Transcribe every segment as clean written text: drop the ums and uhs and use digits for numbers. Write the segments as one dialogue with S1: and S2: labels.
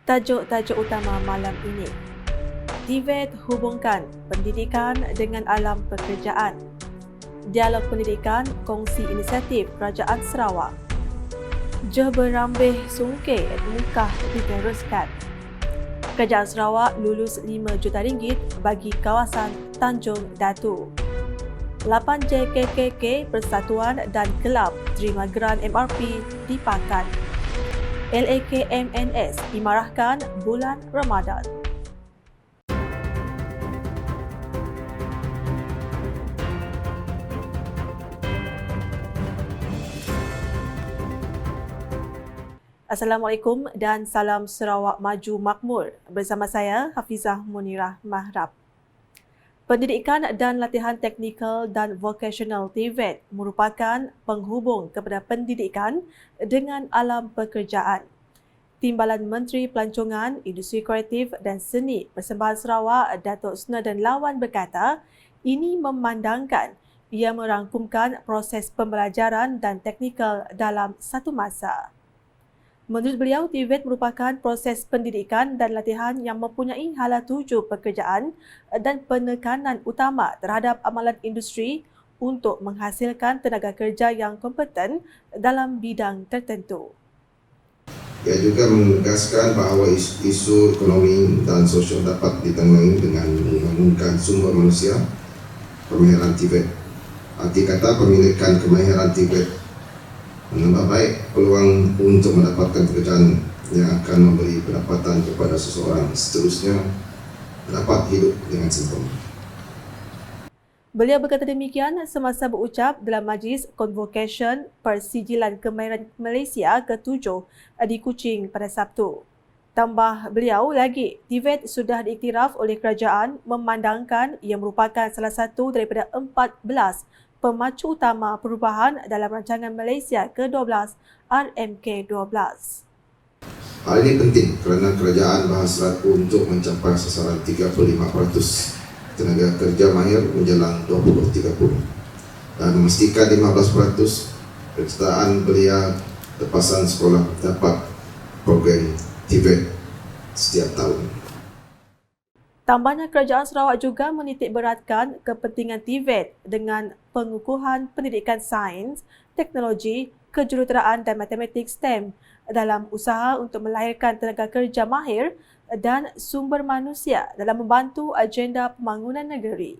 S1: Tajuk-tajuk utama malam ini. TVET hubungkan pendidikan dengan alam pekerjaan. Dialog pendidikan kongsi inisiatif Kerajaan Sarawak. Johor berambih sungkit mukah diteruskan. Kerajaan Sarawak lulus RM5 juta bagi kawasan Tanjung Datu. 8 JKKK Persatuan dan Kelab terima geran MRP di Pakan. LAKMNS dimarahkan bulan Ramadan. Assalamualaikum dan salam Sarawak Maju Makmur. Bersama saya Hafizah Munirah Mahrab. Pendidikan dan latihan teknikal dan vocational TVET merupakan penghubung kepada pendidikan dengan alam pekerjaan. Timbalan Menteri Pelancongan, Industri Kreatif dan Seni Persembahan Sarawak, Datuk Sneddon Lawan berkata, ini memandangkan ia merangkumkan proses pembelajaran dan teknikal dalam satu masa. Menurut beliau, TVET merupakan proses pendidikan dan latihan yang mempunyai hala tuju pekerjaan dan penekanan utama terhadap amalan industri untuk menghasilkan tenaga kerja yang kompeten dalam bidang tertentu.
S2: Ia juga menegaskan bahawa isu ekonomi dan sosial dapat ditangani dengan membangunkan sumber manusia, kemahiran TVET. Arti kata pemilikan kemahiran TVET menambah baik peluang untuk mendapatkan pekerjaan yang akan memberi pendapatan kepada seseorang, seterusnya dapat hidup dengan sempurna.
S1: Beliau berkata demikian semasa berucap dalam Majlis Convocation Persijilan Kemahiran Malaysia ke-7 di Kuching pada Sabtu. Tambah beliau lagi, TVET sudah diiktiraf oleh kerajaan memandangkan ia merupakan salah satu daripada 14 pemacu utama perubahan dalam rancangan Malaysia ke-12 RMK-12.
S2: Hal ini penting kerana kerajaan berhasrat untuk mencapai sasaran 35% tenaga kerja mahir menjelang 2030 dan memastikan 15% pesertaan belia lepasan sekolah dapat program TVET setiap tahun.
S1: Tambahnya, Kerajaan Sarawak juga menitik beratkan kepentingan TVET dengan pengukuhan pendidikan sains, teknologi, kejuruteraan dan matematik STEM dalam usaha untuk melahirkan tenaga kerja mahir dan sumber manusia dalam membantu agenda pembangunan negeri.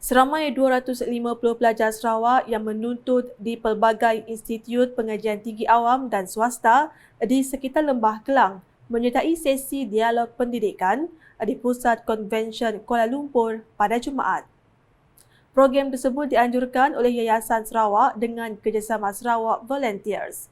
S1: Seramai 250 pelajar Sarawak yang menuntut di pelbagai institut pengajian tinggi awam dan swasta di sekitar Lembah Kelang menyertai sesi dialog pendidikan di Pusat Konvensyen Kuala Lumpur pada Jumaat. Program tersebut dianjurkan oleh Yayasan Sarawak dengan kerjasama Sarawak Volunteers.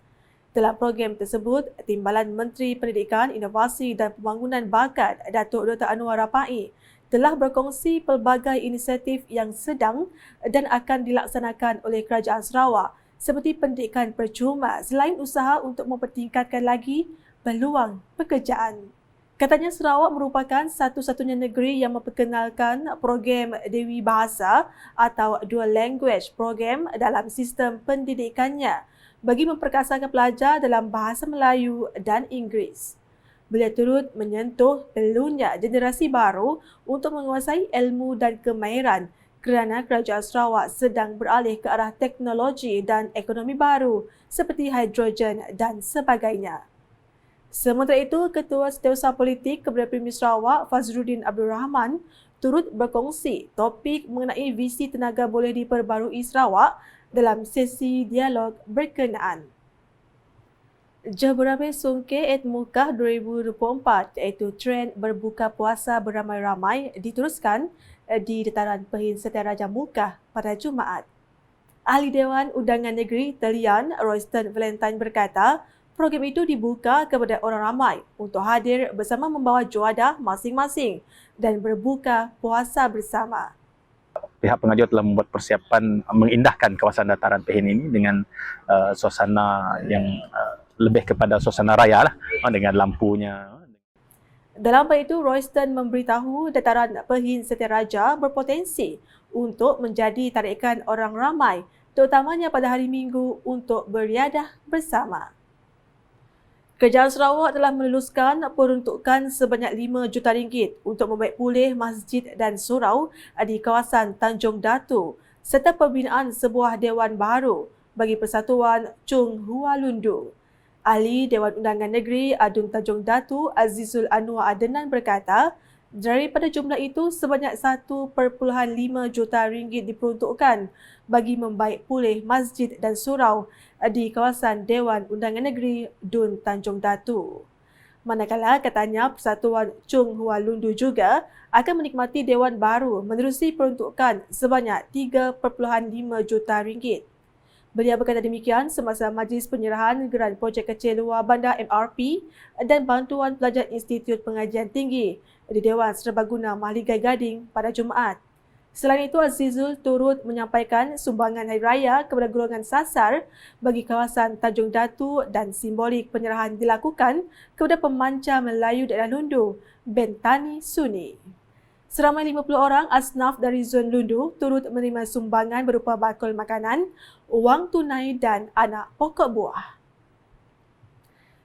S1: Dalam program tersebut, Timbalan Menteri Pendidikan, Inovasi dan Pembangunan Bakat Datuk Dr. Anwar Rapai telah berkongsi pelbagai inisiatif yang sedang dan akan dilaksanakan oleh Kerajaan Sarawak seperti pendidikan percuma selain usaha untuk mempertingkatkan lagi peluang pekerjaan. Katanya Sarawak merupakan satu-satunya negeri yang memperkenalkan program Dewi Bahasa atau Dual Language program dalam sistem pendidikannya bagi memperkasakan pelajar dalam bahasa Melayu dan Inggeris. Beliau turut menyentuh perlunya generasi baru untuk menguasai ilmu dan kemahiran kerana Kerajaan Sarawak sedang beralih ke arah teknologi dan ekonomi baru seperti hidrogen dan sebagainya. Sementara itu, Ketua Setiausaha Politik Kepada Premier Sarawak Fazruddin Abdul Rahman turut berkongsi topik mengenai visi tenaga boleh diperbarui Sarawak dalam sesi dialog berkenaan. Johor berambih sungkit Mukah 2024 iaitu trend berbuka puasa beramai-ramai diteruskan di dataran Pehin Setiaraja Mukah pada Jumaat. Ahli Dewan Undangan Negeri Talian Royston Valentine berkata, program itu dibuka kepada orang ramai untuk hadir bersama membawa juadah masing-masing dan berbuka puasa bersama.
S3: Pihak pengajuan telah membuat persiapan mengindahkan kawasan dataran Pehin ini dengan suasana yang lebih kepada suasana raya lah, dengan lampunya.
S1: Dalam hal itu, Royston memberitahu dataran Pehin Setiaraja berpotensi untuk menjadi tarikan orang ramai, terutamanya pada hari Minggu untuk beriadah bersama. Kerajaan Sarawak telah meluluskan peruntukan sebanyak RM5 juta untuk membaik pulih masjid dan surau di kawasan Tanjung Datu serta pembinaan sebuah dewan baru bagi Persatuan Chung Hua Lundu. Ahli Dewan Undangan Negeri Adun Tanjung Datu Azizul Anwar Adenan berkata, daripada jumlah itu sebanyak RM1.5 juta diperuntukkan bagi membaik pulih masjid dan surau di kawasan Dewan Undangan Negeri Dun Tanjung Datu. Manakala katanya Persatuan Chung Hua Lundu juga akan menikmati dewan baru menerusi peruntukan sebanyak RM3.5 juta. Beliau berkata demikian semasa majlis penyerahan geran projek kecil luar bandar MRP dan bantuan pelajar Institut Pengajian Tinggi di Dewan Serbaguna Mahligai Gading pada Jumaat. Selain itu, Azizul turut menyampaikan sumbangan Hari Raya kepada golongan sasar bagi kawasan Tanjung Datu dan simbolik penyerahan dilakukan kepada pemancar Melayu daerah Lundu, Bentani Suni. Seramai 50 orang asnaf dari zon Lundu turut menerima sumbangan berupa bakul makanan, wang tunai dan anak pokok buah.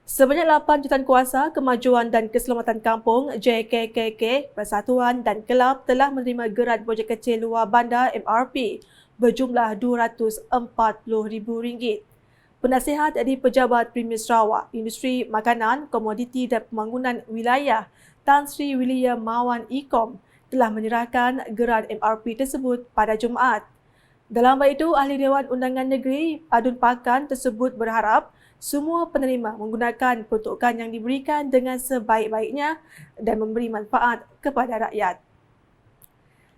S1: Sebanyak 8 jutaan kuasa Kemajuan dan Keselamatan Kampung JKKK, Persatuan dan Kelab telah menerima geran projek kecil luar bandar MRP berjumlah RM240,000. Penasihat di Pejabat Premier Sarawak, Industri Makanan, Komoditi dan Pembangunan Wilayah Tan Sri William Mawan Ikom telah menyerahkan geran MRP tersebut pada Jumaat. Dalam hal itu, Ahli Dewan Undangan Negeri Adun Pakan tersebut berharap semua penerima menggunakan peruntukan yang diberikan dengan sebaik-baiknya dan memberi manfaat kepada rakyat.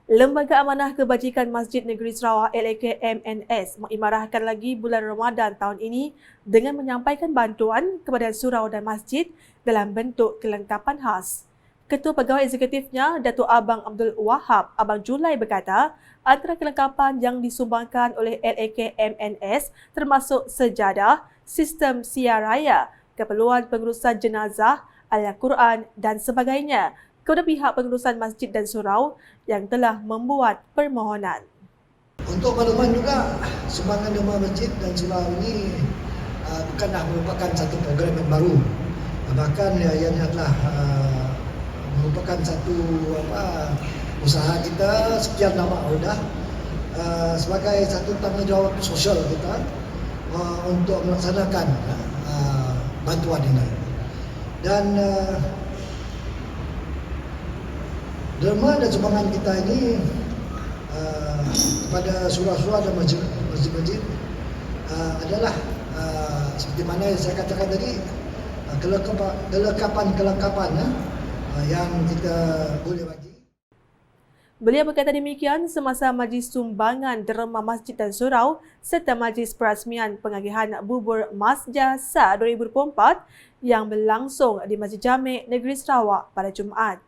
S1: Lembaga Amanah Kebajikan Masjid Negeri Sarawak LAKMNS mengimarahkan lagi bulan Ramadan tahun ini dengan menyampaikan bantuan kepada surau dan masjid dalam bentuk kelengkapan khas. Ketua Pegawai Eksekutifnya, Datuk Abang Abdul Wahab, Abang Julai berkata, antara kelengkapan yang disumbangkan oleh LAKMNS termasuk sejadah, sistem siar raya, keperluan pengurusan jenazah, Al-Quran dan sebagainya kepada pihak pengurusan masjid dan surau yang telah membuat permohonan.
S4: Untuk makluman juga, sumbangan derma masjid dan surau ini bukanlah merupakan satu program yang baru. Bahkan ianya telah merupakan satu usaha kita sekian lama sudah sebagai satu tanggungjawab sosial kita untuk melaksanakan bantuan ini. Dan derma dan sumbangan kita ini kepada surau-surau dan masjid-masjid adalah seperti mana yang saya katakan tadi, kelengkapan yang kita boleh bagi.
S1: Beliau berkata demikian semasa majlis sumbangan derma masjid dan surau serta majlis perasmian pengagihan bubur Masjah SA 2024 yang berlangsung di Masjid Jamek Negeri Sarawak pada Jumaat.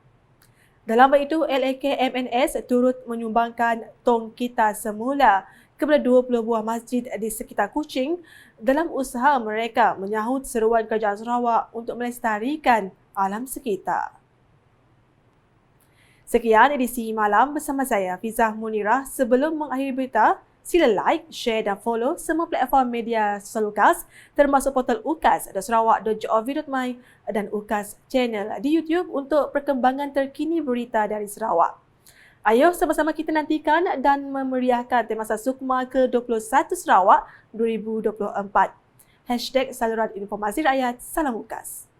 S1: Dalam hal itu, LAKMNS turut menyumbangkan tong kita semula kepada 20 buah masjid di sekitar Kuching dalam usaha mereka menyahut seruan Kerajaan Sarawak untuk melestarikan alam sekitar. Sekian edisi malam bersama saya, Fizah Munirah. Sebelum mengakhiri berita, sila like, share dan follow semua platform media sosial UKAS termasuk portal ukas.sarawak.gov.my dan UKAS channel di YouTube untuk perkembangan terkini berita dari Sarawak. Ayo sama-sama kita nantikan dan memeriahkan Temasa Sukma ke-21 Sarawak 2024. #Saluran Informasi Rakyat, Salam UKAS.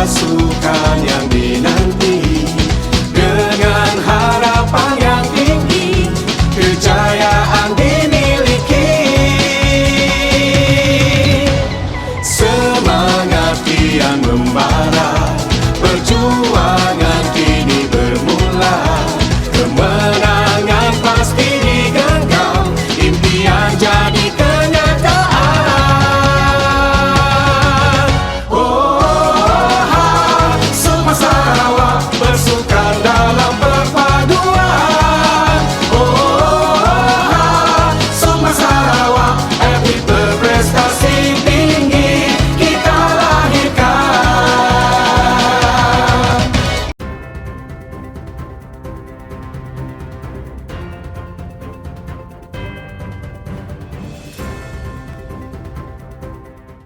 S5: Sukan yang dinanti dengan harapan yang tinggi, kejayaan dimiliki, semangat kian membangun.